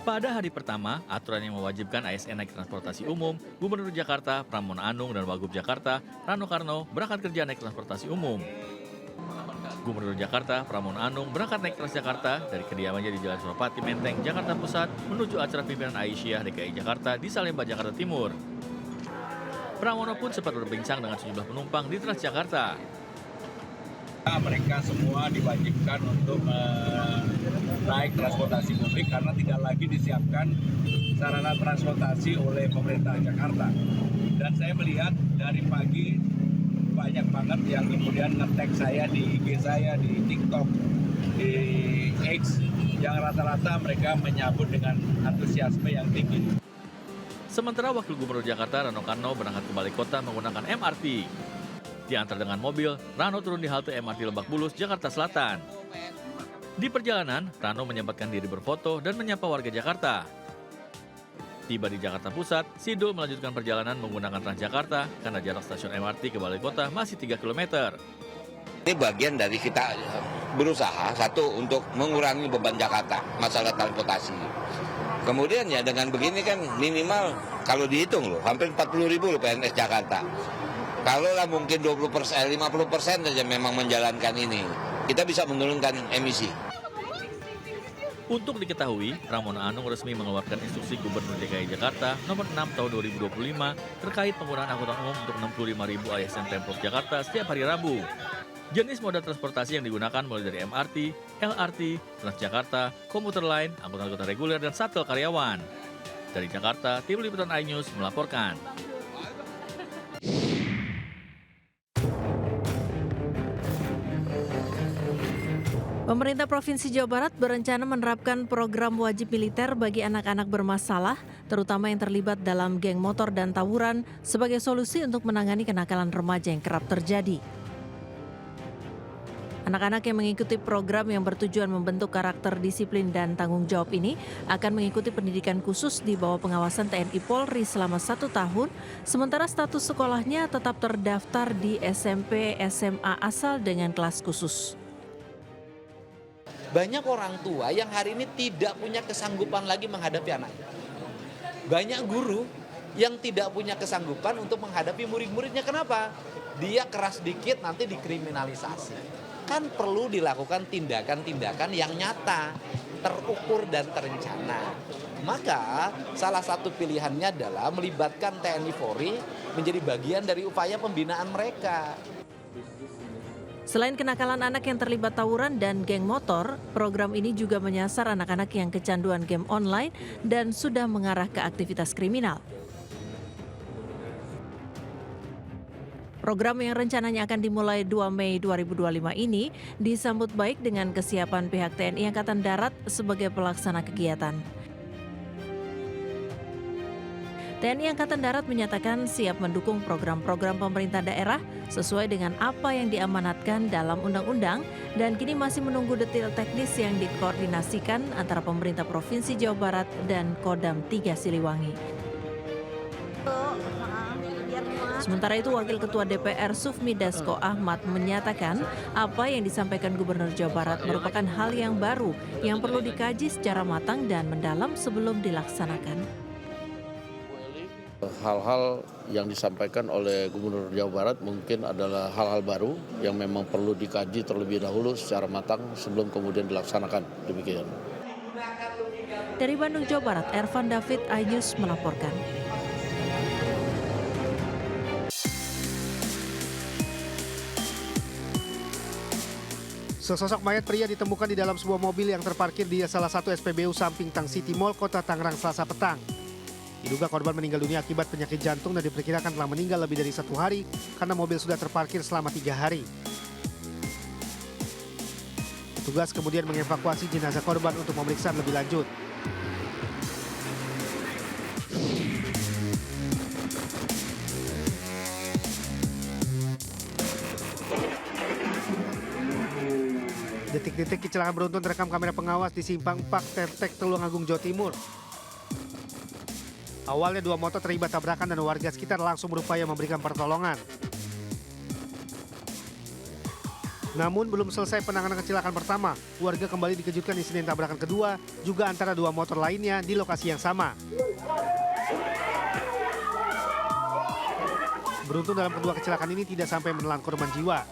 Pada hari pertama, aturan yang mewajibkan ASN naik transportasi umum, Gubernur Jakarta, Pramono Anung, dan Wagub Jakarta, Rano Karno, berangkat kerja naik transportasi umum. Gubernur Jakarta, Pramono Anung, berangkat naik Transjakarta dari kediamannya di Jalan Suropati, Menteng, Jakarta Pusat, menuju acara pimpinan Aisyah DKI Jakarta di Salemba, Jakarta Timur. Pramono pun sempat berbincang dengan sejumlah penumpang di Transjakarta. Mereka semua diwajibkan untuk naik transportasi publik karena tidak lagi disiapkan sarana transportasi oleh pemerintah Jakarta. Dan saya melihat dari pagi banyak banget yang kemudian nge-tag saya di IG saya, di TikTok, di X, yang rata-rata mereka menyambut dengan antusiasme yang tinggi. Sementara Wakil Gubernur Jakarta, Rano Karno, berangkat ke Balai Kota menggunakan MRT. Diantar dengan mobil, Rano turun di halte MRT Lebak Bulus, Jakarta Selatan. Di perjalanan, Rano menyempatkan diri berfoto dan menyapa warga Jakarta. Tiba di Jakarta Pusat, Sidul melanjutkan perjalanan menggunakan Transjakarta karena jarak stasiun MRT ke Balai Kota masih 3 km. Ini bagian dari kita berusaha, satu, untuk mengurangi beban Jakarta, masalah transportasi. Kemudian ya dengan begini kan minimal kalau dihitung loh, hampir 40.000 loh PNS Jakarta. Kalau lah mungkin 50%, 50% saja memang menjalankan ini, kita bisa menurunkan emisi. Untuk diketahui, Pramono Anung resmi mengeluarkan instruksi Gubernur DKI Jakarta nomor 6 tahun 2025 terkait penggunaan angkutan umum untuk 65.000 ASN Pemprov Jakarta setiap hari Rabu. Jenis moda transportasi yang digunakan mulai dari MRT, LRT, Transjakarta, komuter lain, angkutan reguler, dan shuttle karyawan. Dari Jakarta, Tim Liputan iNews melaporkan. Pemerintah Provinsi Jawa Barat berencana menerapkan program wajib militer bagi anak-anak bermasalah, terutama yang terlibat dalam geng motor dan tawuran, sebagai solusi untuk menangani kenakalan remaja yang kerap terjadi. Anak-anak yang mengikuti program yang bertujuan membentuk karakter disiplin dan tanggung jawab ini akan mengikuti pendidikan khusus di bawah pengawasan TNI Polri selama 1 tahun, sementara status sekolahnya tetap terdaftar di SMP SMA asal dengan kelas khusus. Banyak orang tua yang hari ini tidak punya kesanggupan lagi menghadapi anaknya. Banyak guru yang tidak punya kesanggupan untuk menghadapi murid-muridnya. Kenapa? Dia keras dikit nanti dikriminalisasi. Kan perlu dilakukan tindakan-tindakan yang nyata, terukur dan terencana. Maka salah satu pilihannya adalah melibatkan TNI Polri menjadi bagian dari upaya pembinaan mereka. Selain kenakalan anak yang terlibat tawuran dan geng motor, program ini juga menyasar anak-anak yang kecanduan game online dan sudah mengarah ke aktivitas kriminal. Program yang rencananya akan dimulai 2 Mei 2025 ini disambut baik dengan kesiapan pihak TNI Angkatan Darat sebagai pelaksana kegiatan. TNI Angkatan Darat menyatakan siap mendukung program-program pemerintah daerah sesuai dengan apa yang diamanatkan dalam undang-undang dan kini masih menunggu detail teknis yang dikoordinasikan antara pemerintah Provinsi Jawa Barat dan Kodam 3 Siliwangi. Sementara itu, Wakil Ketua DPR Sufmi Dasko Ahmad menyatakan apa yang disampaikan Gubernur Jawa Barat merupakan hal yang baru yang perlu dikaji secara matang dan mendalam sebelum dilaksanakan. Hal-hal yang disampaikan oleh Gubernur Jawa Barat mungkin adalah hal-hal baru yang memang perlu dikaji terlebih dahulu secara matang sebelum kemudian dilaksanakan. Demikian. Dari Bandung, Jawa Barat, Ervan David, iNews melaporkan. Sesosok mayat pria ditemukan di dalam sebuah mobil yang terparkir di salah satu SPBU samping Tang City Mall, Kota Tangerang, Selasa petang. Diduga korban meninggal dunia akibat penyakit jantung dan diperkirakan telah meninggal lebih dari 1 hari karena mobil sudah terparkir selama 3 hari. Petugas kemudian mengevakuasi jenazah korban untuk memeriksa lebih lanjut. Detik-detik kecelakaan beruntun terekam kamera pengawas di Simpang Pak Tertek, Tulungagung, Jawa Timur. Awalnya 2 motor terlibat tabrakan dan warga sekitar langsung berupaya memberikan pertolongan. Namun belum selesai penanganan kecelakaan pertama, warga kembali dikejutkan insiden tabrakan kedua, juga antara dua motor lainnya di lokasi yang sama. Beruntung dalam kedua kecelakaan ini tidak sampai menelan korban jiwa.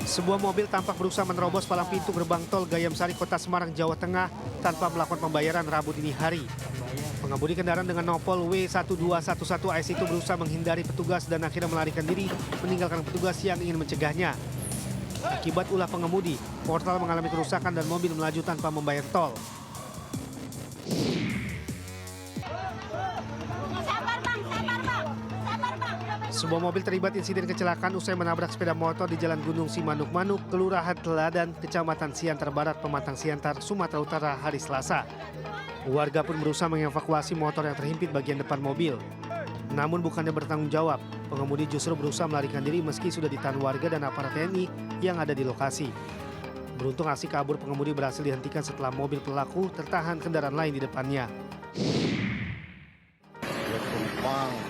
Sebuah mobil tampak berusaha menerobos palang pintu gerbang tol Gayam Sari, Kota Semarang, Jawa Tengah tanpa melakukan pembayaran Rabu dini hari. Pengemudi kendaraan dengan nopol W1211AS itu berusaha menghindari petugas dan akhirnya melarikan diri meninggalkan petugas yang ingin mencegahnya. Akibat ulah pengemudi, portal mengalami kerusakan dan mobil melaju tanpa membayar tol. Sebuah mobil terlibat insiden kecelakaan usai menabrak sepeda motor di Jalan Gunung Simanuk-Manuk, Kelurahan Teladan, Kecamatan Siantar Barat, Pematang Siantar, Sumatera Utara, hari Selasa. Warga pun berusaha mengevakuasi motor yang terhimpit bagian depan mobil. Namun bukannya bertanggung jawab, pengemudi justru berusaha melarikan diri meski sudah ditahan warga dan aparat TNI yang ada di lokasi. Beruntung aksi kabur pengemudi berhasil dihentikan setelah mobil pelaku tertahan kendaraan lain di depannya.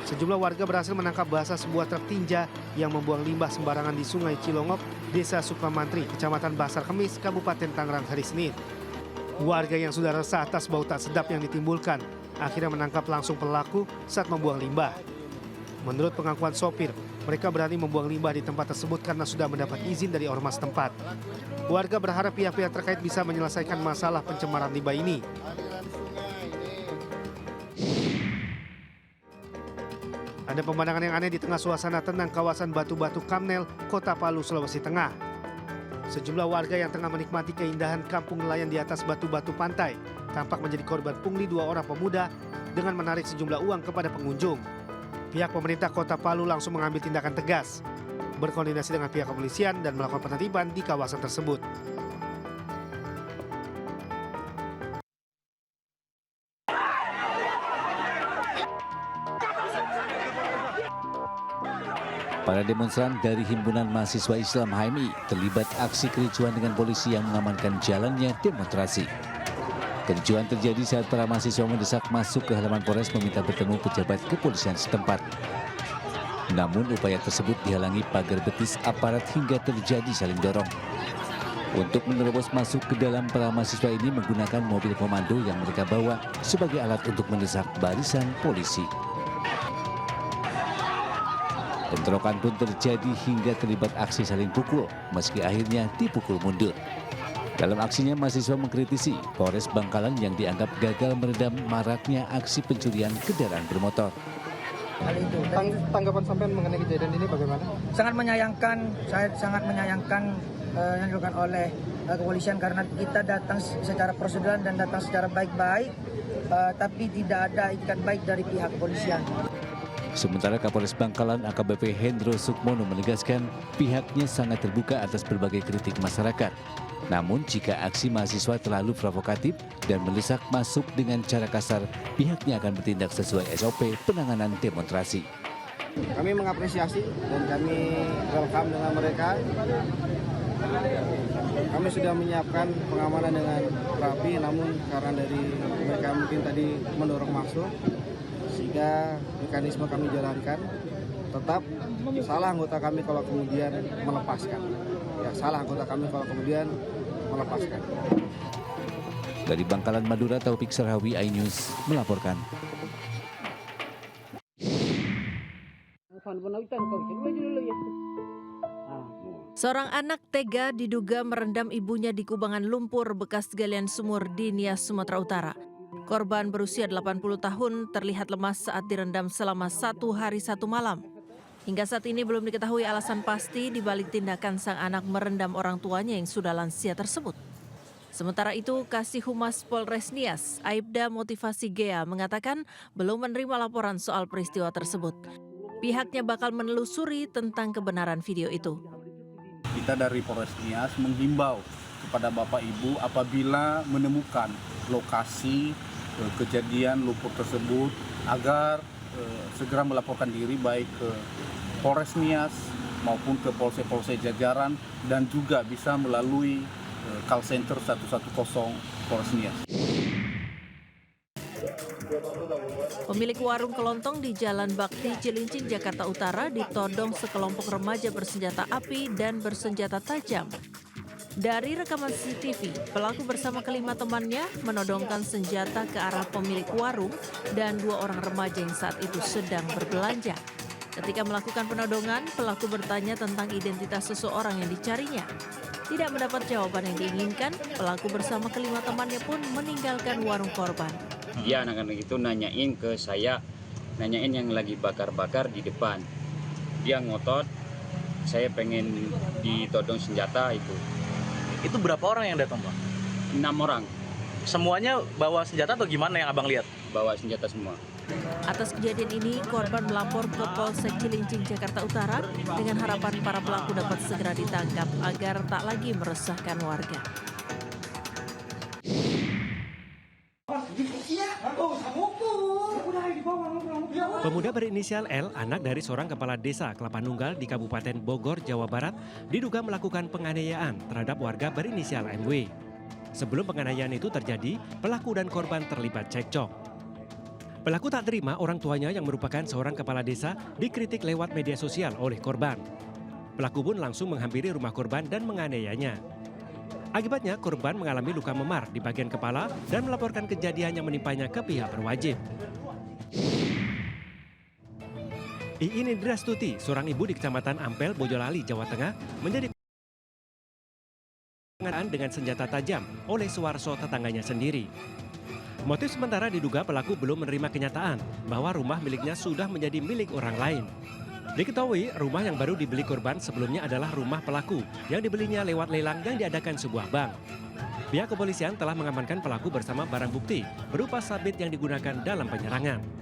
Sejumlah warga berhasil menangkap basah sebuah truk tinja yang membuang limbah sembarangan di Sungai Cilongok, Desa Sukamantri, Kecamatan Basar Kemis, Kabupaten Tangerang, hari Senin. Warga yang sudah resah atas bau tak sedap yang ditimbulkan akhirnya menangkap langsung pelaku saat membuang limbah. Menurut pengakuan sopir, mereka berani membuang limbah di tempat tersebut karena sudah mendapat izin dari ormas tempat. Warga berharap pihak-pihak terkait bisa menyelesaikan masalah pencemaran limbah ini. Ada pemandangan yang aneh di tengah suasana tenang kawasan Batu-Batu Kamnel, Kota Palu, Sulawesi Tengah. Sejumlah warga yang tengah menikmati keindahan kampung nelayan di atas batu-batu pantai tampak menjadi korban pungli dua orang pemuda dengan menarik sejumlah uang kepada pengunjung. Pihak pemerintah Kota Palu langsung mengambil tindakan tegas, berkoordinasi dengan pihak kepolisian dan melakukan penertiban di kawasan tersebut. Para demonstran dari Himpunan Mahasiswa Islam HMI terlibat aksi kericuan dengan polisi yang mengamankan jalannya demonstrasi. Kericuan terjadi saat para mahasiswa mendesak masuk ke halaman Polres meminta bertemu pejabat kepolisian setempat. Namun upaya tersebut dihalangi pagar betis aparat hingga terjadi saling dorong. Untuk menerobos masuk ke dalam, para mahasiswa ini menggunakan mobil komando yang mereka bawa sebagai alat untuk mendesak barisan polisi. Bentrokan pun terjadi hingga terlibat aksi saling pukul, meski akhirnya dipukul mundur. Dalam aksinya, mahasiswa mengkritisi Polres Bangkalan yang dianggap gagal meredam maraknya aksi pencurian kendaraan bermotor. Hal itu. Tanggapan sampean mengenai kejadian ini bagaimana? Sangat menyayangkan, saya sangat menyayangkan yang dilakukan oleh kepolisian karena kita datang secara prosedural dan datang secara baik-baik, tapi tidak ada itikat baik dari pihak kepolisian. Sementara Kapolres Bangkalan AKBP Hendro Sukmono menegaskan pihaknya sangat terbuka atas berbagai kritik masyarakat. Namun jika aksi mahasiswa terlalu provokatif dan mendesak masuk dengan cara kasar, pihaknya akan bertindak sesuai SOP penanganan demonstrasi. Kami mengapresiasi dan kami welcome dengan mereka. Kami sudah menyiapkan pengamanan dengan rapi, namun karena dari mereka mungkin tadi mendorong masuk, sehingga mekanisme kami jalankan. Tetap salah anggota kami kalau kemudian melepaskan. Ya, salah anggota kami kalau kemudian melepaskan. Dari Bangkalan, Madura, Taufik Sarhawi, iNews melaporkan. Seorang anak tega diduga merendam ibunya di kubangan lumpur bekas galian sumur di Nias, Sumatera Utara. Korban berusia 80 tahun terlihat lemas saat direndam selama 1 hari 1 malam. Hingga saat ini belum diketahui alasan pasti di balik tindakan sang anak merendam orang tuanya yang sudah lansia tersebut. Sementara itu, Kasih Humas Polres Nias, Aibda Motivasi Gea, mengatakan belum menerima laporan soal peristiwa tersebut. Pihaknya bakal menelusuri tentang kebenaran video itu. Kita dari Polres Nias menghimbau kepada Bapak Ibu apabila menemukan lokasi kejadian lumpur tersebut agar segera melaporkan diri baik ke Polres Nias maupun ke polsek-polsek jajaran dan juga bisa melalui call center 110 Polres Nias. Pemilik warung kelontong di Jalan Bakti, Cilincing, Jakarta Utara ditodong sekelompok remaja bersenjata api dan bersenjata tajam. Dari rekaman CCTV, pelaku bersama kelima temannya menodongkan senjata ke arah pemilik warung dan 2 orang remaja yang saat itu sedang berbelanja. Ketika melakukan penodongan, pelaku bertanya tentang identitas seseorang yang dicarinya. Tidak mendapat jawaban yang diinginkan, pelaku bersama kelima temannya pun meninggalkan warung korban. Dia anak-anak itu nanyain ke saya, nanyain yang lagi bakar-bakar di depan. Dia ngotot, saya pengen ditodong senjata itu. Itu berapa orang yang datang, Bang? 6 orang. Semuanya bawa senjata atau gimana yang abang lihat? Bawa senjata semua. Atas kejadian ini, korban melapor ke Polsek Cilincing, Jakarta Utara dengan harapan para pelaku dapat segera ditangkap agar tak lagi meresahkan warga. Pemuda berinisial L, anak dari seorang kepala desa Kelapa Nunggal di Kabupaten Bogor, Jawa Barat, diduga melakukan penganiayaan terhadap warga berinisial MW. Sebelum penganiayaan itu terjadi, pelaku dan korban terlibat cekcok. Pelaku tak terima orang tuanya yang merupakan seorang kepala desa dikritik lewat media sosial oleh korban. Pelaku pun langsung menghampiri rumah korban dan menganiayanya. Akibatnya korban mengalami luka memar di bagian kepala dan melaporkan kejadian yang menimpanya ke pihak berwajib. Iin Indrastuti, seorang ibu di Kecamatan Ampel, Boyolali, Jawa Tengah, menjadi penganiayaan dengan senjata tajam oleh Suwarso tetangganya sendiri. Motif sementara diduga pelaku belum menerima kenyataan bahwa rumah miliknya sudah menjadi milik orang lain. Diketahui rumah yang baru dibeli korban sebelumnya adalah rumah pelaku yang dibelinya lewat lelang yang diadakan sebuah bank. Pihak kepolisian telah mengamankan pelaku bersama barang bukti berupa sabit yang digunakan dalam penyerangan.